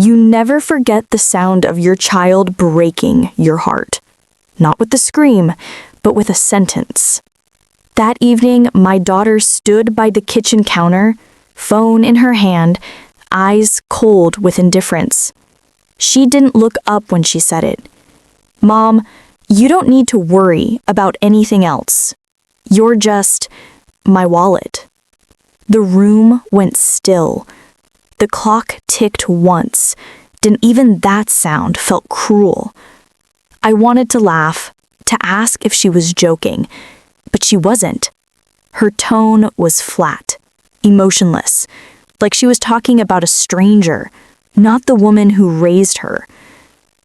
You never forget the sound of your child breaking your heart. Not with a scream, but with a sentence. That evening, my daughter stood by the kitchen counter, phone in her hand, eyes cold with indifference. She didn't look up when she said it. "Mom, you don't need to worry about anything else. You're just my wallet." The room went still. The clock ticked once. Didn't even that sound felt cruel. I wanted to laugh, to ask if she was joking, but she wasn't. Her tone was flat, emotionless, like she was talking about a stranger, not the woman who raised her.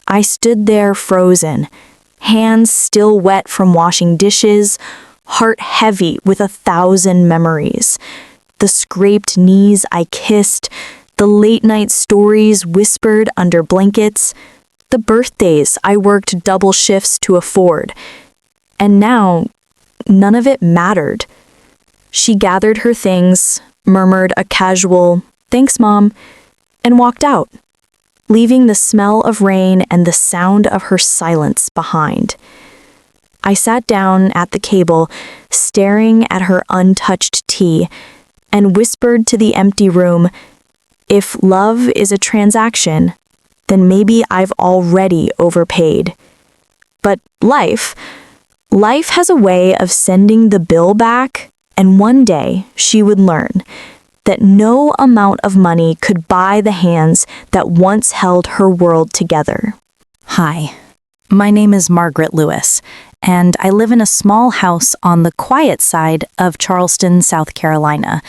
I stood there frozen, hands still wet from washing dishes, heart heavy with 1,000 memories. The scraped knees I kissed, the late-night stories whispered under blankets, the birthdays I worked double shifts to afford. And now, none of it mattered. She gathered her things, murmured a casual, "Thanks, Mom," and walked out, leaving the smell of rain and the sound of her silence behind. I sat down at the table, staring at her untouched tea, and whispered to the empty room, "If love is a transaction, then maybe I've already overpaid." But life has a way of sending the bill back, and one day she would learn that no amount of money could buy the hands that once held her world together. Hi, my name is Margaret Lewis, and I live in a small house on the quiet side of Charleston, South Carolina,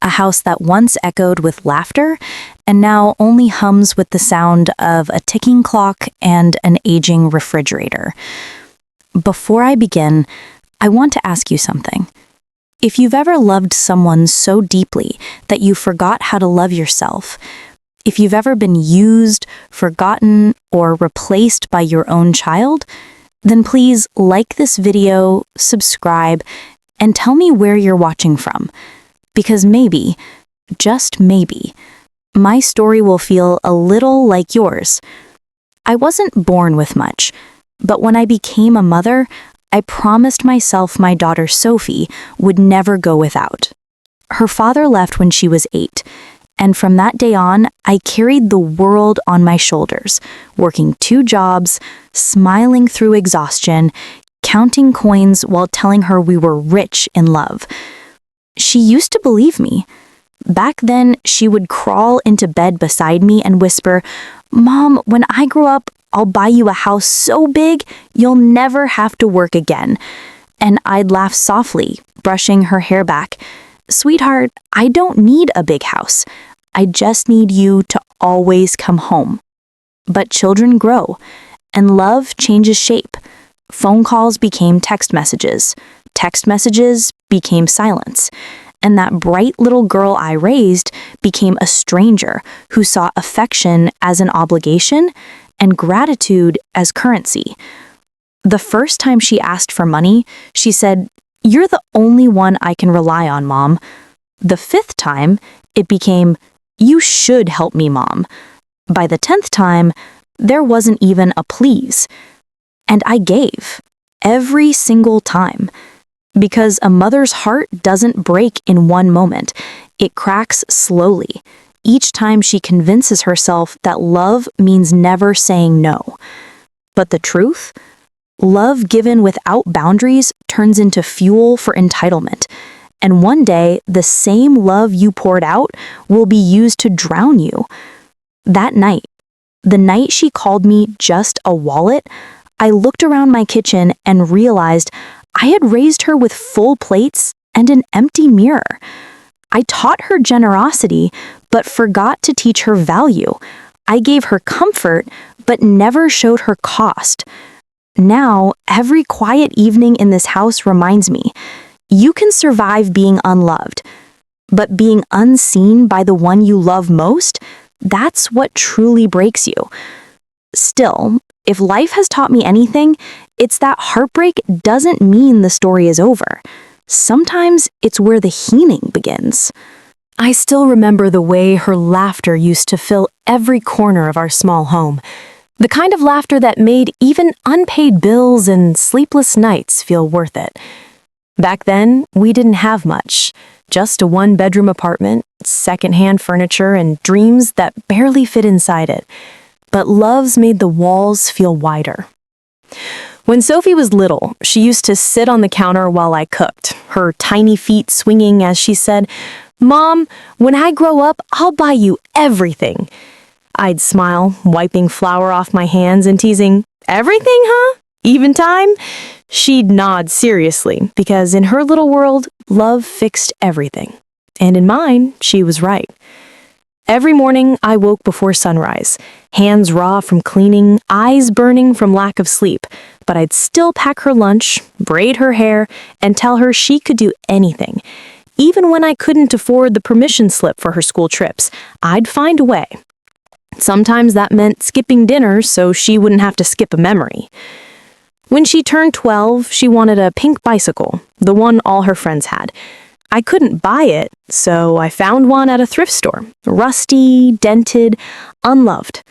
a house that once echoed with laughter and now only hums with the sound of a ticking clock and an aging refrigerator. Before I begin, I want to ask you something. If you've ever loved someone so deeply that you forgot how to love yourself, if you've ever been used, forgotten, or replaced by your own child, then please like this video, subscribe, and tell me where you're watching from. Because maybe, just maybe, my story will feel a little like yours. I wasn't born with much, but when I became a mother, I promised myself my daughter Sophie would never go without. Her father left when she was 8, and from that day on, I carried the world on my shoulders, working 2 jobs, smiling through exhaustion, counting coins while telling her we were rich in love. She used to believe me. Back then, she would crawl into bed beside me and whisper, "Mom, when I grow up, I'll buy you a house so big, you'll never have to work again." And I'd laugh softly, brushing her hair back. "Sweetheart, I don't need a big house. I just need you to always come home." But children grow, and love changes shape. Phone calls became text messages became silence. And that bright little girl I raised became a stranger who saw affection as an obligation and gratitude as currency. The first time she asked for money, she said, "You're the only one I can rely on, Mom." The 5th time, it became, "You should help me, Mom." By the 10th time, there wasn't even a please. And I gave, every single time. Because a mother's heart doesn't break in one moment. It cracks slowly, each time she convinces herself that love means never saying no. But the truth? Love given without boundaries turns into fuel for entitlement. And one day, the same love you poured out will be used to drown you. That night, the night she called me just a wallet, I looked around my kitchen and realized I had raised her with full plates and an empty mirror. I taught her generosity, but forgot to teach her value. I gave her comfort, but never showed her cost. Now, every quiet evening in this house reminds me, you can survive being unloved, but being unseen by the one you love most, that's what truly breaks you. Still, if life has taught me anything, it's that heartbreak doesn't mean the story is over. Sometimes it's where the healing begins. I still remember the way her laughter used to fill every corner of our small home. The kind of laughter that made even unpaid bills and sleepless nights feel worth it. Back then, we didn't have much. Just a one-bedroom apartment, second-hand furniture, and dreams that barely fit inside it. But loves made the walls feel wider. When Sophie was little, she used to sit on the counter while I cooked, her tiny feet swinging as she said, "Mom, when I grow up, I'll buy you everything." I'd smile, wiping flour off my hands and teasing, "Everything, huh? Even time?" She'd nod seriously, because in her little world, love fixed everything. And in mine, she was right. Every morning, I woke before sunrise, hands raw from cleaning, eyes burning from lack of sleep, but I'd still pack her lunch, braid her hair, and tell her she could do anything. Even when I couldn't afford the permission slip for her school trips, I'd find a way. Sometimes that meant skipping dinner so she wouldn't have to skip a memory. When she turned 12, she wanted a pink bicycle, the one all her friends had. I couldn't buy it, so I found one at a thrift store, rusty, dented, unloved.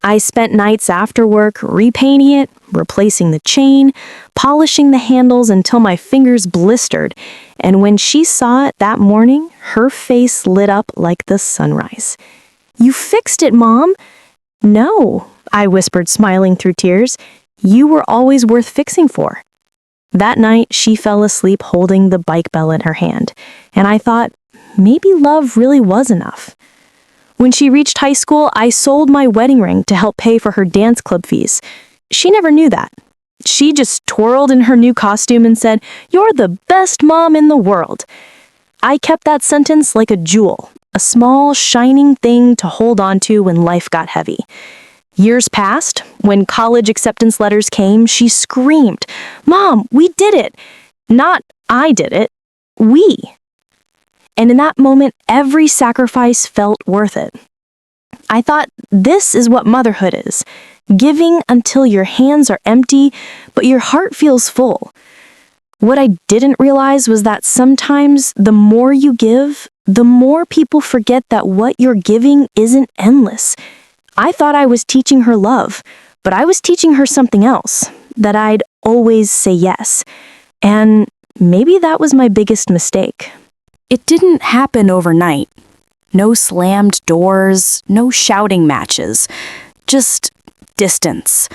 I spent nights after work repainting it, replacing the chain, polishing the handles until my fingers blistered, and when she saw it that morning, her face lit up like the sunrise. "You fixed it, Mom." "No," I whispered, smiling through tears. "You were always worth fixing for." That night, she fell asleep holding the bike bell in her hand, and I thought, maybe love really was enough. When she reached high school, I sold my wedding ring to help pay for her dance club fees. She never knew that. She just twirled in her new costume and said, "You're the best mom in the world." I kept that sentence like a jewel, a small, shining thing to hold on to when life got heavy. Years passed. When college acceptance letters came, she screamed, "Mom, we did it!" Not I did it, we. And in that moment, every sacrifice felt worth it. I thought, this is what motherhood is. Giving until your hands are empty, but your heart feels full. What I didn't realize was that sometimes the more you give, the more people forget that what you're giving isn't endless. I thought I was teaching her love, but I was teaching her something else, that I'd always say yes. And maybe that was my biggest mistake. It didn't happen overnight. No slammed doors, no shouting matches, just distance.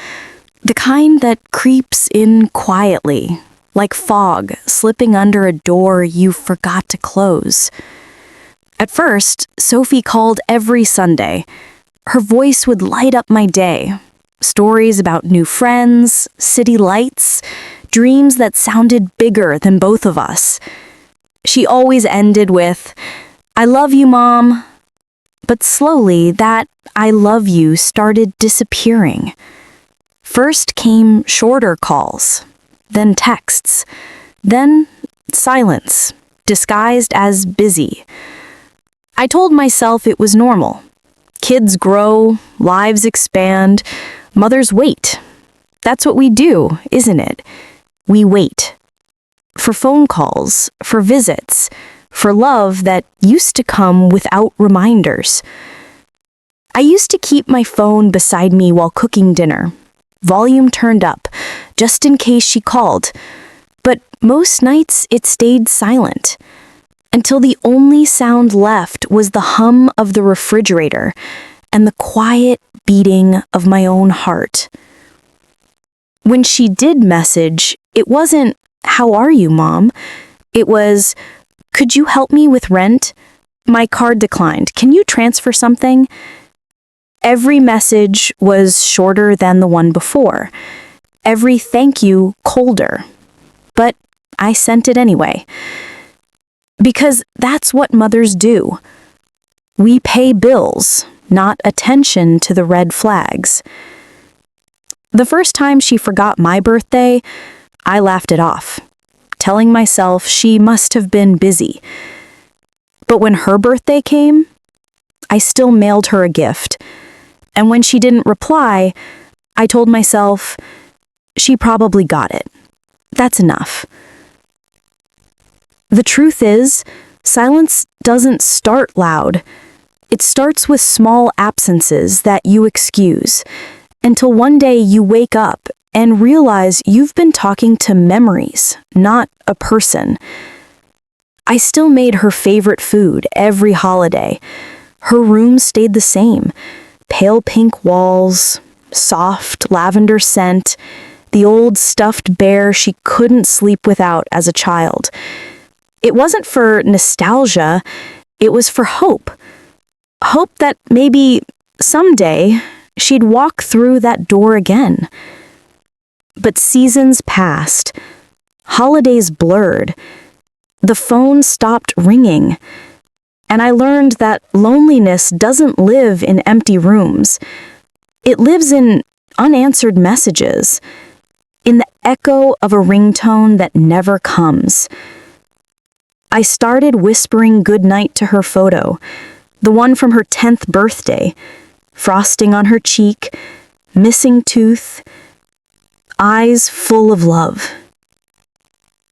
The kind that creeps in quietly, like fog slipping under a door you forgot to close. At first, Sophie called every Sunday. Her voice would light up my day. Stories about new friends, city lights, dreams that sounded bigger than both of us. She always ended with, "I love you, Mom." But slowly, that "I love you" started disappearing. First came shorter calls, then texts, then silence, disguised as busy. I told myself it was normal. Kids grow, lives expand, mothers wait. That's what we do, isn't it? We wait. For phone calls, for visits, for love that used to come without reminders. I used to keep my phone beside me while cooking dinner, volume turned up, just in case she called. But most nights it stayed silent, until the only sound left was the hum of the refrigerator and the quiet beating of my own heart. When she did message, it wasn't, "How are you, Mom?" It was, "Could you help me with rent? My card declined. Can you transfer something?" Every message was shorter than the one before. Every thank you colder. But I sent it anyway. Because that's what mothers do. We pay bills, not attention to the red flags. The first time she forgot my birthday, I laughed it off, telling myself she must have been busy. But when her birthday came, I still mailed her a gift. And when she didn't reply, I told myself, she probably got it. That's enough. The truth is, Silence doesn't start loud. It starts with small absences that you excuse, until one day you wake up and realize you've been talking to memories, not a person. I still made her favorite food every holiday. Her room stayed the same. Pale pink walls, soft lavender scent, the old stuffed bear she couldn't sleep without as a child. It wasn't for nostalgia, it was for hope. Hope that maybe someday she'd walk through that door again. But seasons passed, holidays blurred, the phone stopped ringing, and I learned that loneliness doesn't live in empty rooms. It lives in unanswered messages, in the echo of a ringtone that never comes. I started whispering goodnight to her photo, the one from her 10th birthday, frosting on her cheek, missing tooth, eyes full of love.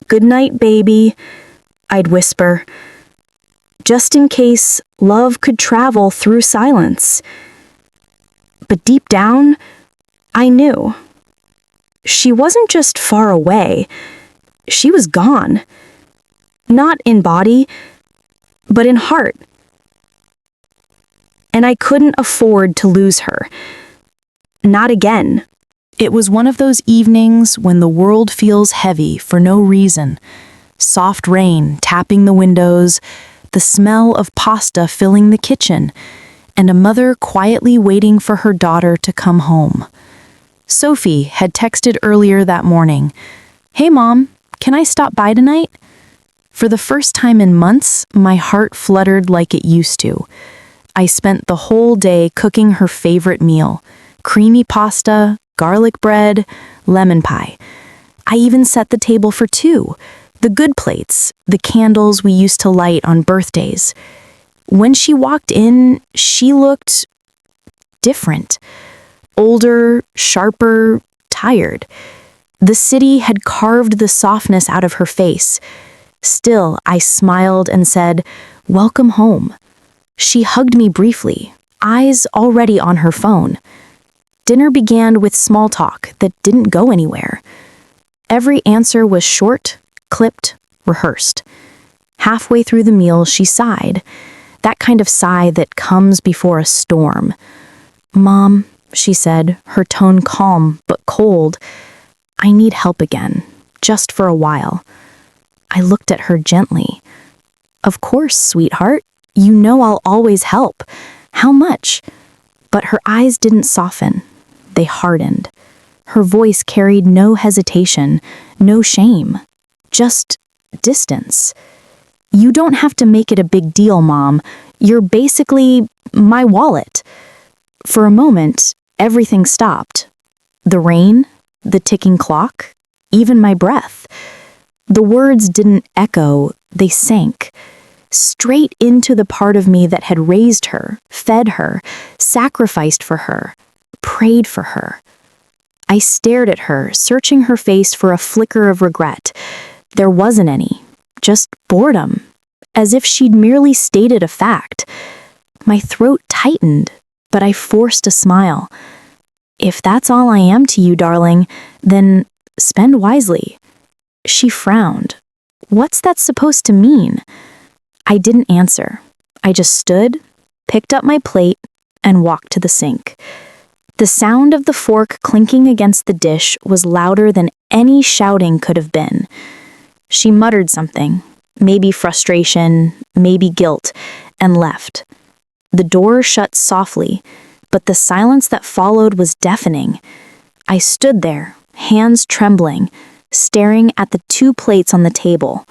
"Good night, baby," I'd whisper, just in case love could travel through silence. But deep down, I knew. She wasn't just far away, she was gone. Not in body, but in heart. And I couldn't afford to lose her. Not again. It was one of those evenings when the world feels heavy for no reason. Soft rain tapping the windows, the smell of pasta filling the kitchen, and a mother quietly waiting for her daughter to come home. Sophie had texted earlier that morning, "Hey Mom, can I stop by tonight?" For the first time in months, my heart fluttered like it used to. I spent the whole day cooking her favorite meal, creamy pasta, garlic bread, lemon pie. I even set the table for two, the good plates, the candles we used to light on birthdays. When she walked in, she looked different. Older, sharper, tired. The city had carved the softness out of her face. Still, I smiled and said, "Welcome home." She hugged me briefly, eyes already on her phone. Dinner began with small talk that didn't go anywhere. Every answer was short, clipped, rehearsed. Halfway through the meal, she sighed, that kind of sigh that comes before a storm. "Mom," she said, her tone calm but cold, "I need help again, just for a while." I looked at her gently. "Of course, sweetheart. You know I'll always help. How much?" But her eyes didn't soften. They hardened. Her voice carried no hesitation, no shame, just distance. "You don't have to make it a big deal, Mom. You're basically my wallet." For a moment, everything stopped. The rain, the ticking clock, even my breath. The words didn't echo, they sank. Straight into the part of me that had raised her, fed her, sacrificed for her, prayed for her. I stared at her, searching her face for a flicker of regret. There wasn't any, just boredom, as if she'd merely stated a fact. My throat tightened, but I forced a smile. "If that's all I am to you, darling, then spend wisely." She frowned. "What's that supposed to mean?" I didn't answer. I just stood, picked up my plate, and walked to the sink. The sound of the fork clinking against the dish was louder than any shouting could have been. She muttered something, maybe frustration, maybe guilt, and left. The door shut softly, but the silence that followed was deafening. I stood there, hands trembling, staring at the two plates on the table,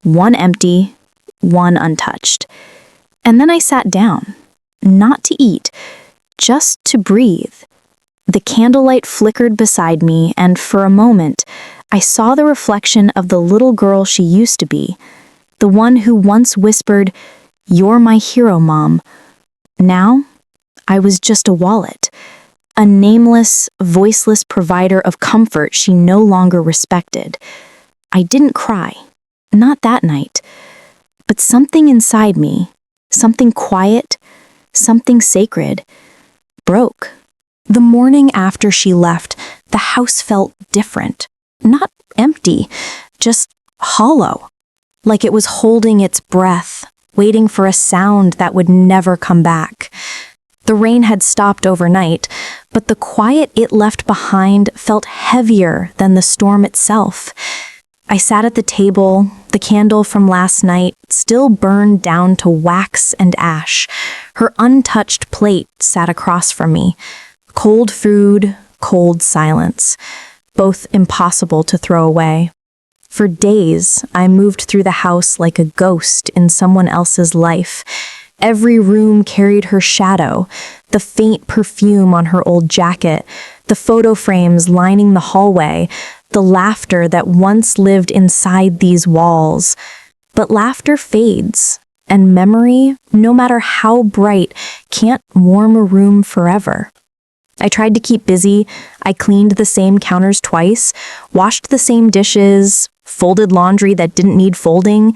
one empty, one untouched. And then I sat down, not to eat, just to breathe. The candlelight flickered beside me, and for a moment, I saw the reflection of the little girl she used to be, the one who once whispered, "You're my hero, Mom." Now, I was just a wallet, a nameless, voiceless provider of comfort she no longer respected. I didn't cry, not that night. But something inside me, something quiet, something sacred, broke. The morning after she left, the house felt different. Not empty, just hollow. Like it was holding its breath, waiting for a sound that would never come back. The rain had stopped overnight, but the quiet it left behind felt heavier than the storm itself. I sat at the table, the candle from last night still burned down to wax and ash. Her untouched plate sat across from me. Cold food, cold silence, both impossible to throw away. For days, I moved through the house like a ghost in someone else's life. Every room carried her shadow, the faint perfume on her old jacket, the photo frames lining the hallway, the laughter that once lived inside these walls. But laughter fades, and memory, no matter how bright, can't warm a room forever. I tried to keep busy. I cleaned the same counters twice, washed the same dishes, folded laundry that didn't need folding.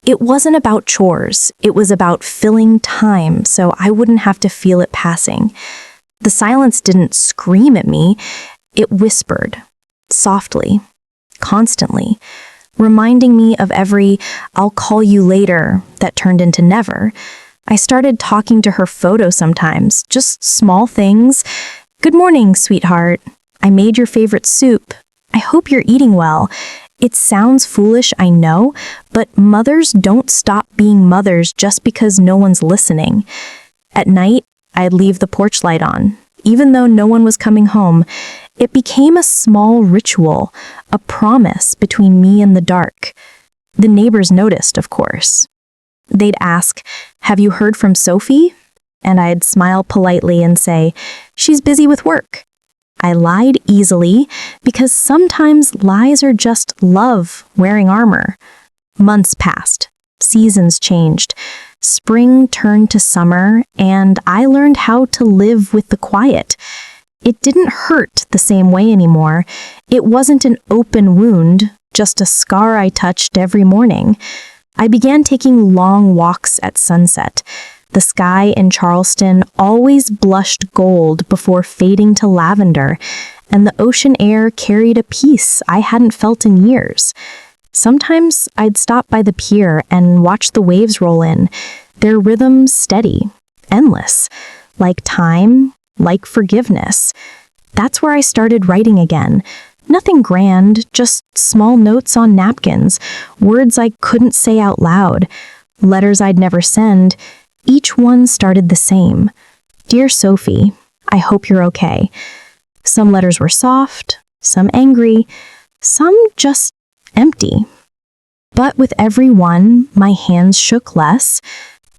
It wasn't about chores. It was about filling time so I wouldn't have to feel it passing. The silence didn't scream at me. It whispered, softly, constantly, reminding me of every "I'll call you later" that turned into never. I started talking to her photo sometimes, just small things. "Good morning, sweetheart. I made your favorite soup. I hope you're eating well." It sounds foolish, I know, but mothers don't stop being mothers just because no one's listening. At night, I'd leave the porch light on, even though no one was coming home. It became a small ritual, a promise between me and the dark. The neighbors noticed, of course. They'd ask, "Have you heard from Sophie?" And I'd smile politely and say, "She's busy with work." I lied easily because sometimes lies are just love wearing armor. Months passed. Seasons changed. Spring turned to summer, and I learned how to live with the quiet. It didn't hurt the same way anymore. It wasn't an open wound, just a scar I touched every morning. I began taking long walks at sunset. The sky in Charleston always blushed gold before fading to lavender, and the ocean air carried a peace I hadn't felt in years. Sometimes I'd stop by the pier and watch the waves roll in, their rhythm steady, endless, like time, like forgiveness. That's where I started writing again. Nothing grand, just small notes on napkins, words I couldn't say out loud, letters I'd never send. Each one started the same. "Dear Sophie, I hope you're okay." Some letters were soft, some angry, some just empty. But with every one, my hands shook less.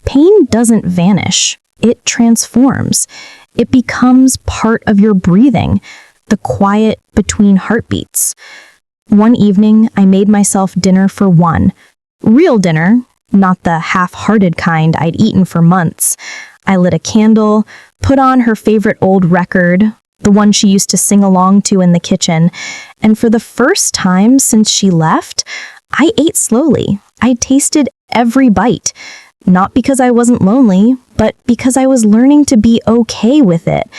Pain doesn't vanish. It transforms. It becomes part of your breathing, the quiet between heartbeats. One evening, I made myself dinner for one. Real dinner, not the half-hearted kind I'd eaten for months. I lit a candle, put on her favorite old record, the one she used to sing along to in the kitchen, and for the first time since she left, I ate slowly. I tasted every bite, not because I wasn't lonely, but because I was learning to be okay with it.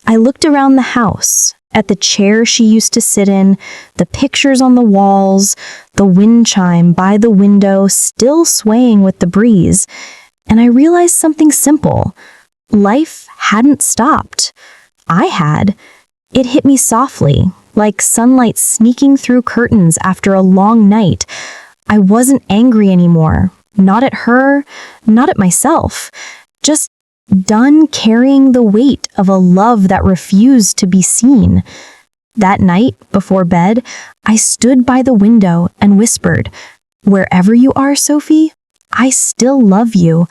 I looked around the house, at the chair she used to sit in, the pictures on the walls, the wind chime by the window still swaying with the breeze, and I realized something simple. Life hadn't stopped. I had. It hit me softly, like sunlight sneaking through curtains after a long night. I wasn't angry anymore, not at her, not at myself, just done carrying the weight of a love that refused to be seen. That night, before bed, I stood by the window and whispered, "Wherever you are, Sophie, I still love you."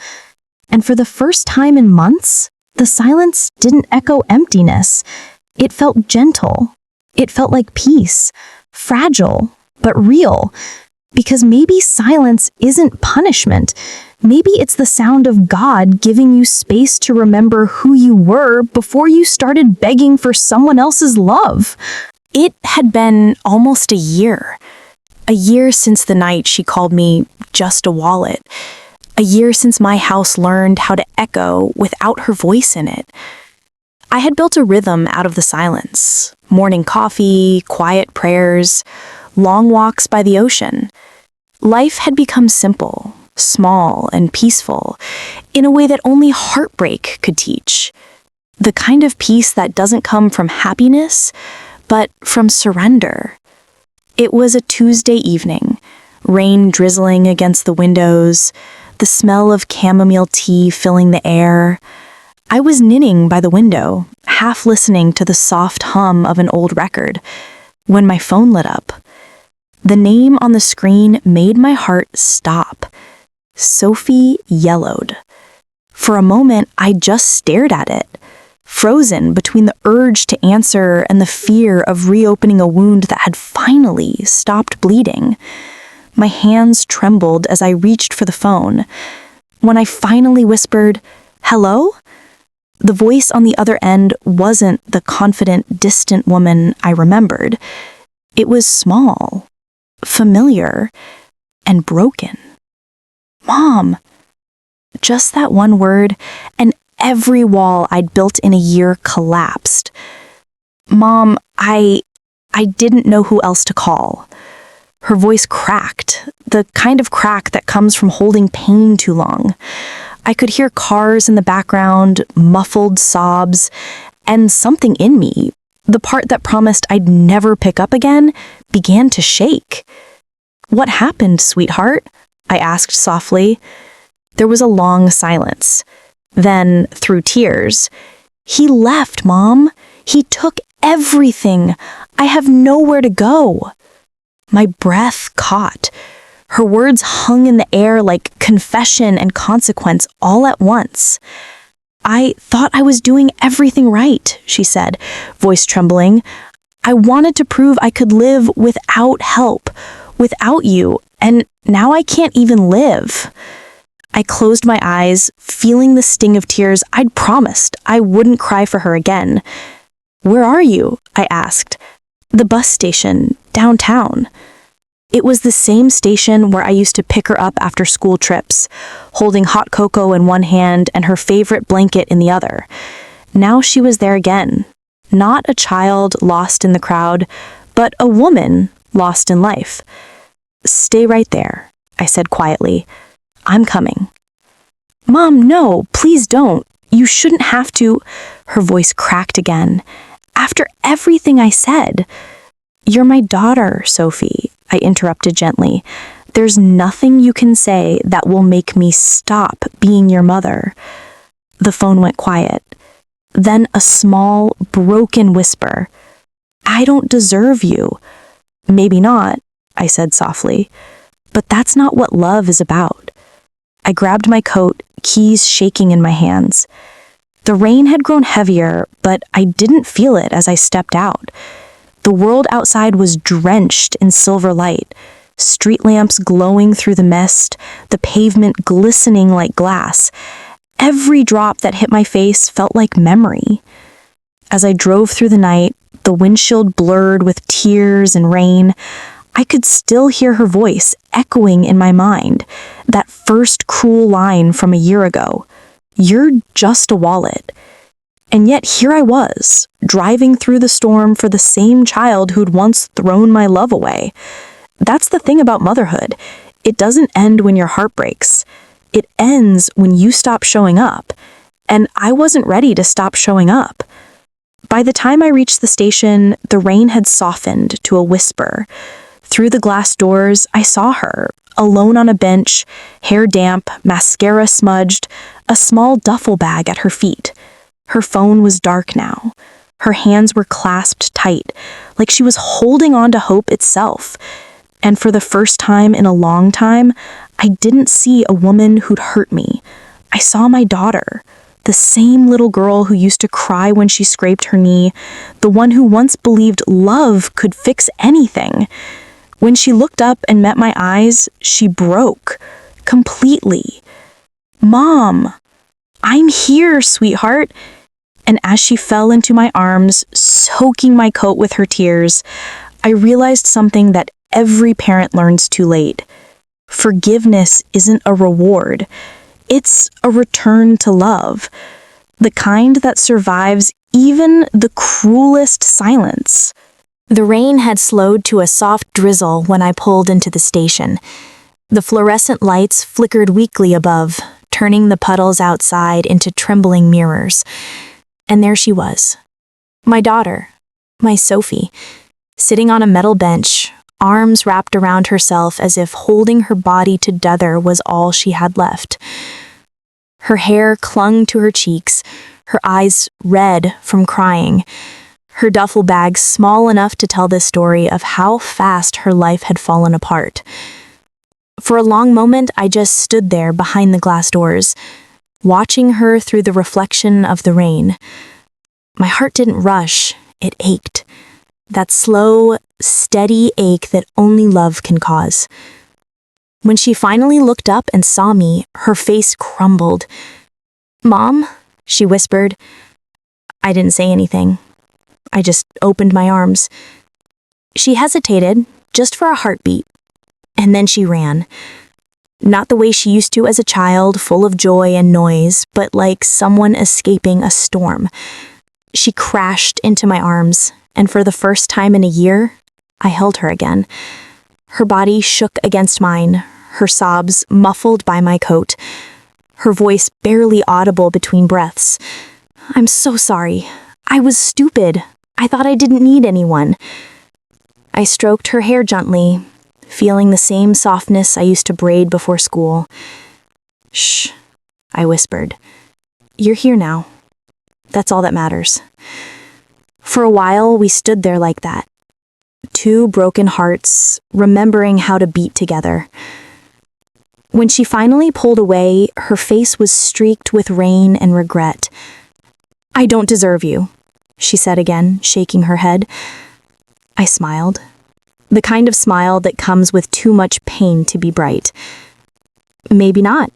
And for the first time in months, the silence didn't echo emptiness. It felt gentle. It felt like peace, fragile, but real. Because maybe silence isn't punishment. Maybe it's the sound of God giving you space to remember who you were before you started begging for someone else's love. It had been almost a year. A year since the night she called me just a wallet. A year since my house learned how to echo without her voice in it. I had built a rhythm out of the silence. Morning coffee, quiet prayers, long walks by the ocean. Life had become simple, small, and peaceful in a way that only heartbreak could teach. The kind of peace that doesn't come from happiness, but from surrender. It was a Tuesday evening, rain drizzling against the windows, the smell of chamomile tea filling the air. I was knitting by the window, half listening to the soft hum of an old record, when my phone lit up. The name on the screen made my heart stop. Sophie Yellowed. For a moment, I just stared at it, frozen between the urge to answer and the fear of reopening a wound that had finally stopped bleeding. My hands trembled as I reached for the phone. When I finally whispered, "Hello?" the voice on the other end wasn't the confident, distant woman I remembered. It was small, familiar, and broken. Mom. Just that one word, and every wall I'd built in a year collapsed. Mom, I didn't know who else to call. Her voice cracked, the kind of crack that comes from holding pain too long. I could hear cars in the background, muffled sobs, and something in me, the part that promised I'd never pick up again, began to shake. "What happened, sweetheart?" I asked softly. There was a long silence. Then, through tears, "He left, Mom. He took everything. I have nowhere to go." My breath caught. Her words hung in the air like confession and consequence all at once. "I thought I was doing everything right," she said, voice trembling. "I wanted to prove I could live without help, without you, and now I can't even live." I closed my eyes, feeling the sting of tears. I'd promised I wouldn't cry for her again. "Where are you?" I asked. "The bus station, downtown." It was the same station where I used to pick her up after school trips, holding hot cocoa in one hand and her favorite blanket in the other. Now she was there again. Not a child lost in the crowd, but a woman lost in life. "Stay right there," I said quietly. "I'm coming." "Mom, no, please don't. You shouldn't have to." Her voice cracked again. "After everything I said." "You're my daughter, Sophie," I interrupted gently. "There's nothing you can say that will make me stop being your mother." The phone went quiet. Then a small, broken whisper. "I don't deserve you." "Maybe not," I said softly. "But that's not what love is about." I grabbed my coat, keys shaking in my hands. The rain had grown heavier, but I didn't feel it as I stepped out. The world outside was drenched in silver light, street lamps glowing through the mist, the pavement glistening like glass. Every drop that hit my face felt like memory. As I drove through the night, the windshield blurred with tears and rain, I could still hear her voice echoing in my mind, that first cruel line from a year ago. "You're just a wallet." And yet here I was, driving through the storm for the same child who'd once thrown my love away. That's the thing about motherhood. It doesn't end when your heart breaks. It ends when you stop showing up. And I wasn't ready to stop showing up. By the time I reached the station, the rain had softened to a whisper. Through the glass doors, I saw her, alone on a bench, hair damp, mascara smudged, a small duffel bag at her feet. Her phone was dark now. Her hands were clasped tight, like she was holding on to hope itself. And for the first time in a long time, I didn't see a woman who'd hurt me. I saw my daughter, the same little girl who used to cry when she scraped her knee, the one who once believed love could fix anything. When she looked up and met my eyes, she broke, completely. "Mom, I'm here, sweetheart." And as she fell into my arms, soaking my coat with her tears, I realized something that every parent learns too late. Forgiveness isn't a reward. It's a return to love. The kind that survives even the cruelest silence. The rain had slowed to a soft drizzle when I pulled into the station. The fluorescent lights flickered weakly above, turning the puddles outside into trembling mirrors. And there she was. My daughter, my Sophie, sitting on a metal bench, arms wrapped around herself as if holding her body together was all she had left. Her hair clung to her cheeks, her eyes red from crying, her duffel bag small enough to tell the story of how fast her life had fallen apart. For a long moment, I just stood there behind the glass doors, watching her through the reflection of the rain. My heart didn't rush, it ached. That slow, steady ache that only love can cause. When she finally looked up and saw me, her face crumbled. "Mom?" she whispered. I didn't say anything. I just opened my arms. She hesitated, just for a heartbeat, and then she ran. Not the way she used to as a child, full of joy and noise, but like someone escaping a storm. She crashed into my arms, and for the first time in a year, I held her again. Her body shook against mine, her sobs muffled by my coat, her voice barely audible between breaths. "I'm so sorry. I was stupid. I thought I didn't need anyone." I stroked her hair gently, feeling the same softness I used to braid before school. "Shh," I whispered. "You're here now. That's all that matters." For a while, we stood there like that. Two broken hearts, remembering how to beat together. When she finally pulled away, her face was streaked with rain and regret. "I don't deserve you," she said again, shaking her head. I smiled. The kind of smile that comes with too much pain to be bright. "Maybe not,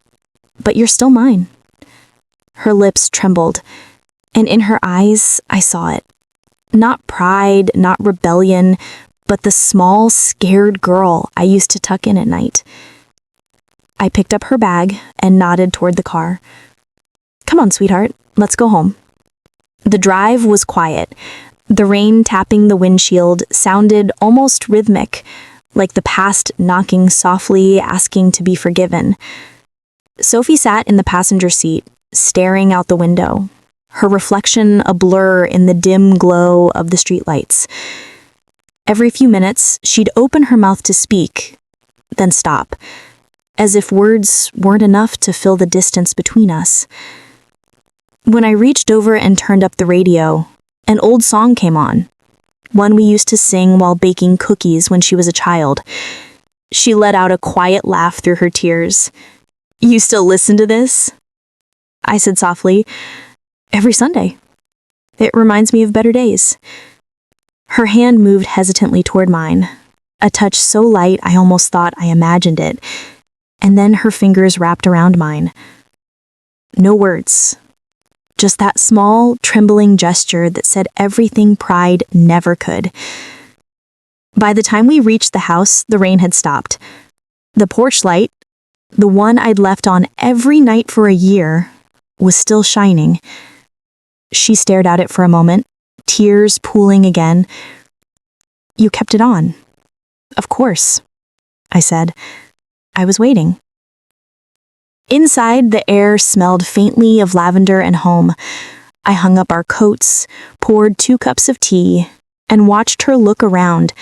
but you're still mine." Her lips trembled, and in her eyes, I saw it. Not pride, not rebellion, but the small, scared girl I used to tuck in at night. I picked up her bag and nodded toward the car. "Come on, sweetheart, let's go home." The drive was quiet. The rain tapping the windshield sounded almost rhythmic, like the past knocking softly, asking to be forgiven. Sophie sat in the passenger seat, staring out the window, her reflection a blur in the dim glow of the streetlights. Every few minutes, she'd open her mouth to speak, then stop, as if words weren't enough to fill the distance between us. When I reached over and turned up the radio, an old song came on, one we used to sing while baking cookies when she was a child. She let out a quiet laugh through her tears. "You still listen to this?" I said softly, "Every Sunday. It reminds me of better days." Her hand moved hesitantly toward mine, a touch so light I almost thought I imagined it, and then her fingers wrapped around mine. No words. Just that small, trembling gesture that said everything pride never could. By the time we reached the house, the rain had stopped. The porch light, the one I'd left on every night for a year, was still shining. She stared at it for a moment, tears pooling again. "You kept it on." "Of course," I said. "I was waiting." Inside, the air smelled faintly of lavender and home. I hung up our coats, poured 2 cups of tea, and watched her look around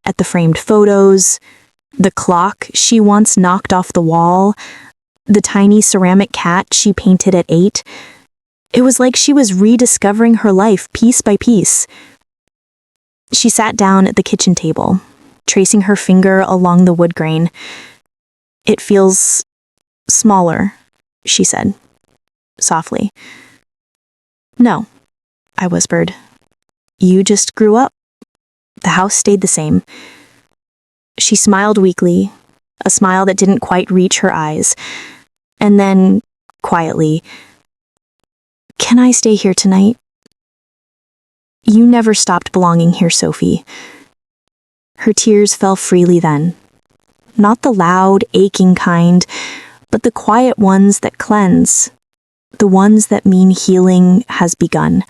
at the framed photos, the clock she once knocked off the wall, the tiny ceramic cat she painted at 8. It was like she was rediscovering her life piece by piece. She sat down at the kitchen table, tracing her finger along the wood grain. "It feels smaller," she said, softly. "No," I whispered. "You just grew up. The house stayed the same." She smiled weakly, a smile that didn't quite reach her eyes, and then, quietly, "Can I stay here tonight?" "You never stopped belonging here, Sophie." Her tears fell freely then. Not the loud, aching kind, but the quiet ones that cleanse, the ones that mean healing has begun.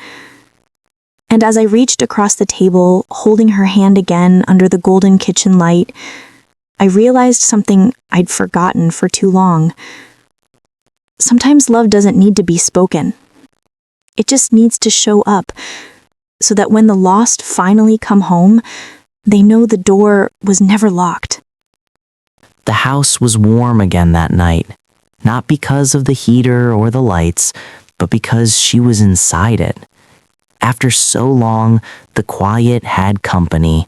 And as I reached across the table, holding her hand again under the golden kitchen light, I realized something I'd forgotten for too long. Sometimes love doesn't need to be spoken. It just needs to show up, so that when the lost finally come home, they know the door was never locked. The house was warm again that night, not because of the heater or the lights, but because she was inside it. After so long, the quiet had company,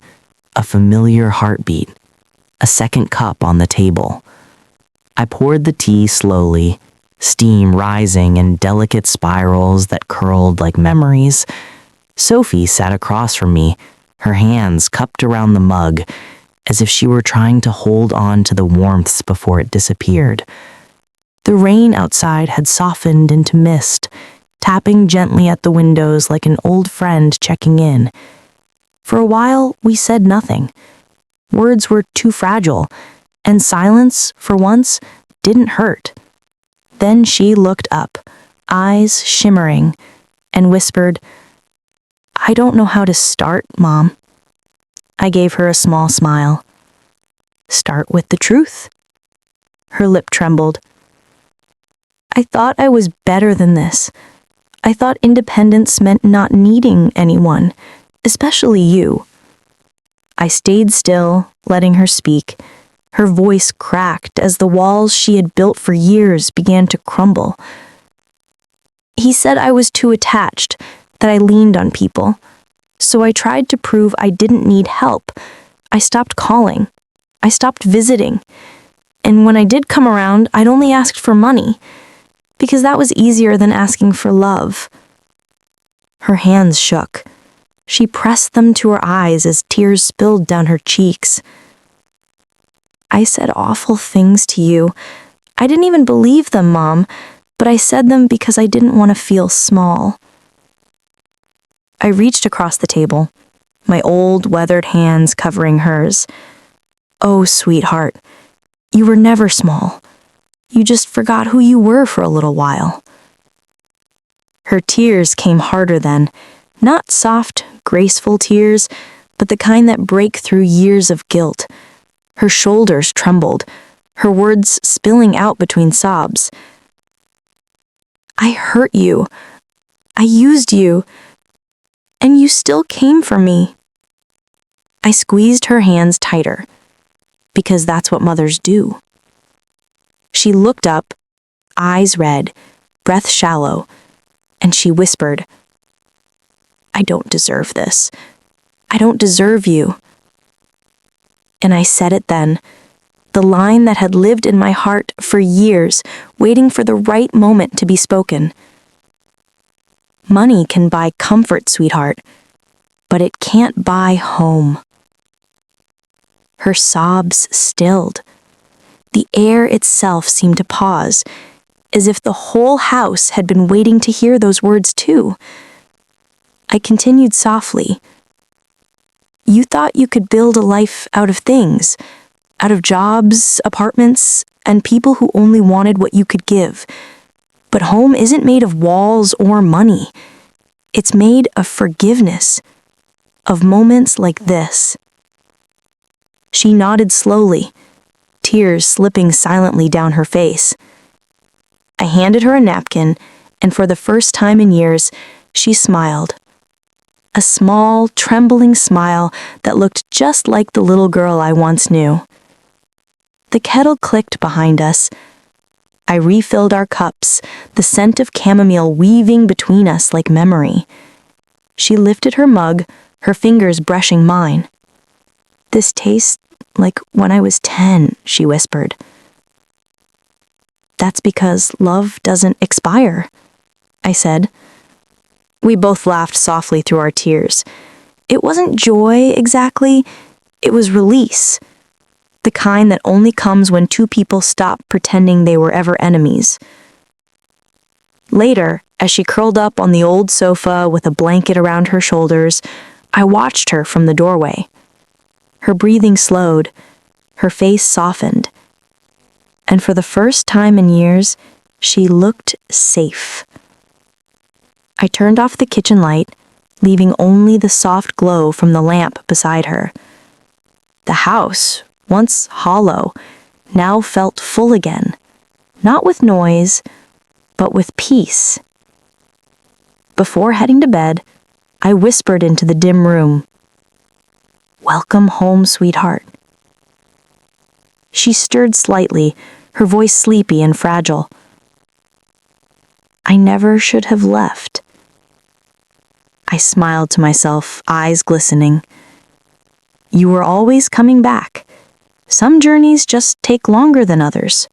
a familiar heartbeat, a second cup on the table. I poured the tea slowly, steam rising in delicate spirals that curled like memories. Sophie sat across from me, her hands cupped around the mug, as if she were trying to hold on to the warmth before it disappeared. The rain outside had softened into mist, tapping gently at the windows like an old friend checking in. For a while, we said nothing. Words were too fragile, and silence, for once, didn't hurt. Then she looked up, eyes shimmering, and whispered, "I don't know how to start, Mom." I gave her a small smile. "Start with the truth." Her lip trembled. "I thought I was better than this. I thought independence meant not needing anyone, especially you." I stayed still, letting her speak. Her voice cracked as the walls she had built for years began to crumble. "He said I was too attached, that I leaned on people. So I tried to prove I didn't need help. I stopped calling. I stopped visiting. And when I did come around, I'd only asked for money, because that was easier than asking for love." Her hands shook. She pressed them to her eyes as tears spilled down her cheeks. "I said awful things to you. I didn't even believe them, Mom, but I said them because I didn't want to feel small." I reached across the table, my old, weathered hands covering hers. "Oh, sweetheart, you were never small. You just forgot who you were for a little while." Her tears came harder then, not soft, graceful tears, but the kind that break through years of guilt. Her shoulders trembled, her words spilling out between sobs. "I hurt you. I used you. And you still came for me." I squeezed her hands tighter, because that's what mothers do. She looked up, eyes red, breath shallow, and she whispered, "I don't deserve this. I don't deserve you." And I said it then, the line that had lived in my heart for years, waiting for the right moment to be spoken. "Money can buy comfort, sweetheart, but it can't buy home." Her sobs stilled. The air itself seemed to pause, as if the whole house had been waiting to hear those words too. I continued softly. "You thought you could build a life out of things, out of jobs, apartments, and people who only wanted what you could give. But home isn't made of walls or money. It's made of forgiveness, of moments like this." She nodded slowly, tears slipping silently down her face. I handed her a napkin, and for the first time in years, she smiled. A small, trembling smile that looked just like the little girl I once knew. The kettle clicked behind us. I refilled our cups, the scent of chamomile weaving between us like memory. She lifted her mug, her fingers brushing mine. "This tastes like when I was 10, she whispered. "That's because love doesn't expire," I said. We both laughed softly through our tears. It wasn't joy exactly, it was release. The kind that only comes when two people stop pretending they were ever enemies. Later, as she curled up on the old sofa with a blanket around her shoulders, I watched her from the doorway. Her breathing slowed, her face softened, and for the first time in years, she looked safe. I turned off the kitchen light, leaving only the soft glow from the lamp beside her. The house, once hollow, now felt full again, not with noise, but with peace. Before heading to bed, I whispered into the dim room, "Welcome home, sweetheart." She stirred slightly, her voice sleepy and fragile. "I never should have left." I smiled to myself, eyes glistening. "You were always coming back. Some journeys just take longer than others."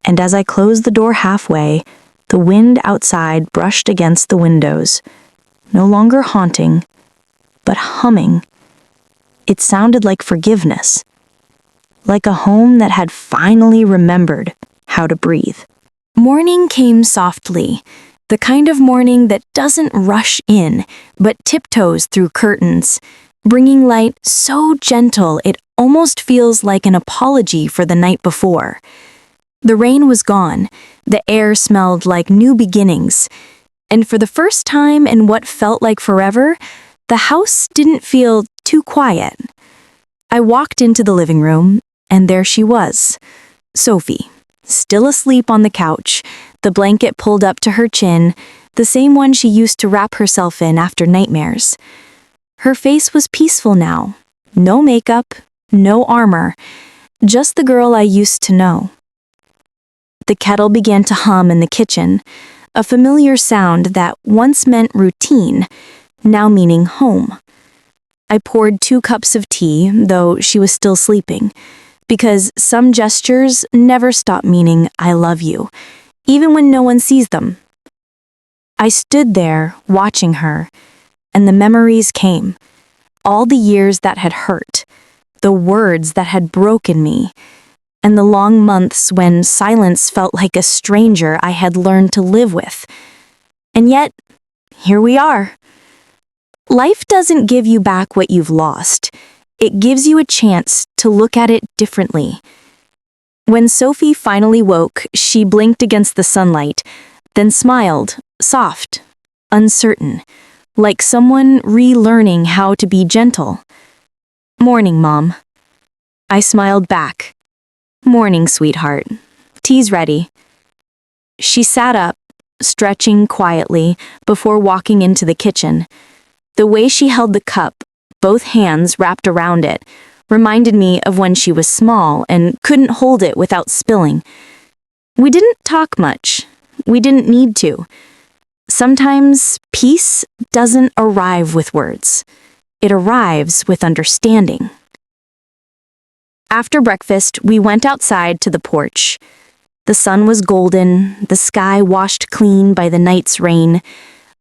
And as I closed the door halfway, the wind outside brushed against the windows, no longer haunting, but humming. It sounded like forgiveness, like a home that had finally remembered how to breathe. Morning came softly, the kind of morning that doesn't rush in, but tiptoes through curtains, bringing light so gentle it almost feels like an apology for the night before. The rain was gone, the air smelled like new beginnings, and for the first time in what felt like forever, the house didn't feel too quiet. I walked into the living room, and there she was, Sophie, still asleep on the couch, the blanket pulled up to her chin, the same one she used to wrap herself in after nightmares. Her face was peaceful now, no makeup, no armor, just the girl I used to know. The kettle began to hum in the kitchen, a familiar sound that once meant routine, now meaning home. I poured 2 cups of tea, though she was still sleeping, because some gestures never stop meaning I love you, even when no one sees them. I stood there, watching her, and the memories came. All the years that had hurt, the words that had broken me, and the long months when silence felt like a stranger I had learned to live with. And yet, here we are. Life doesn't give you back what you've lost. It gives you a chance to look at it differently. When Sophie finally woke, she blinked against the sunlight, then smiled, soft, uncertain, like someone relearning how to be gentle. "Morning, Mom." I smiled back. "Morning, sweetheart. Tea's ready." She sat up, stretching quietly, before walking into the kitchen. The way she held the cup, both hands wrapped around it, reminded me of when she was small and couldn't hold it without spilling. We didn't talk much. We didn't need to. Sometimes peace doesn't arrive with words. It arrives with understanding. After breakfast, we went outside to the porch. The sun was golden, the sky washed clean by the night's rain.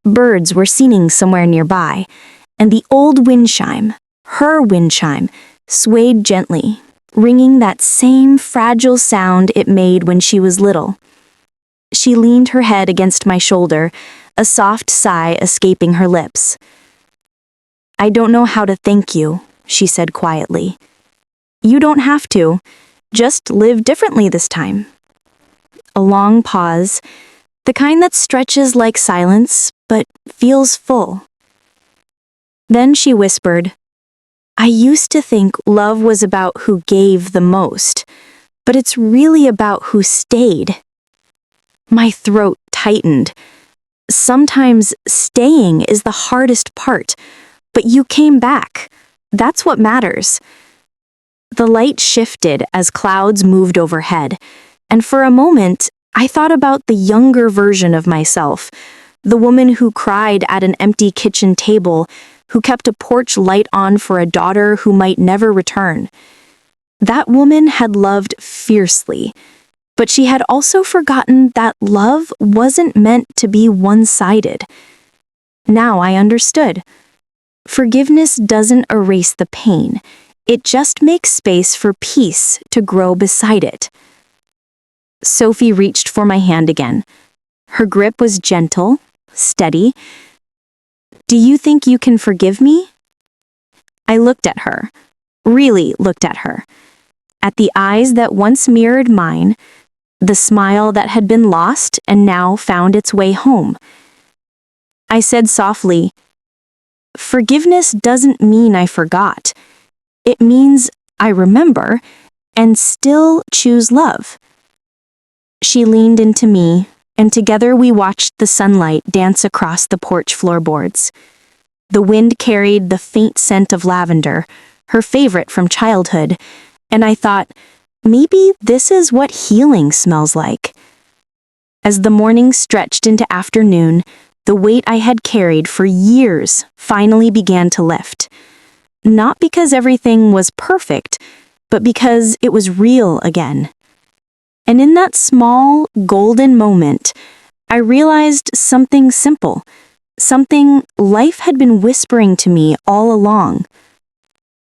Birds were singing somewhere nearby, and the old wind chime, her wind chime, swayed gently, ringing that same fragile sound it made when she was little. She leaned her head against my shoulder, a soft sigh escaping her lips. "I don't know how to thank you," she said quietly. "You don't have to. Just live differently this time." A long pause, the kind that stretches like silence, but feels full. Then she whispered, "I used to think love was about who gave the most, but it's really about who stayed." My throat tightened. Sometimes staying is the hardest part, but you came back. That's what matters. The light shifted as clouds moved overhead, and for a moment, I thought about the younger version of myself, the woman who cried at an empty kitchen table, who kept a porch light on for a daughter who might never return. That woman had loved fiercely, but she had also forgotten that love wasn't meant to be one-sided. Now I understood. Forgiveness doesn't erase the pain. It just makes space for peace to grow beside it. Sophie reached for my hand again. Her grip was gentle, steady. "Do you think you can forgive me?" I looked at her, really looked at her, at the eyes that once mirrored mine, the smile that had been lost and now found its way home. I said softly, "Forgiveness doesn't mean I forgot. It means I remember and still choose love." She leaned into me, and together we watched the sunlight dance across the porch floorboards. The wind carried the faint scent of lavender, her favorite from childhood, and I thought, maybe this is what healing smells like. As the morning stretched into afternoon, the weight I had carried for years finally began to lift. Not because everything was perfect, but because it was real again. And in that small, golden moment, I realized something simple, something life had been whispering to me all along.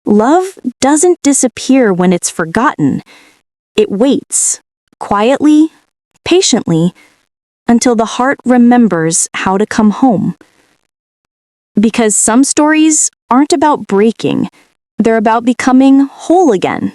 Love doesn't disappear when it's forgotten. It waits, quietly, patiently, until the heart remembers how to come home. Because some stories aren't about breaking, they're about becoming whole again.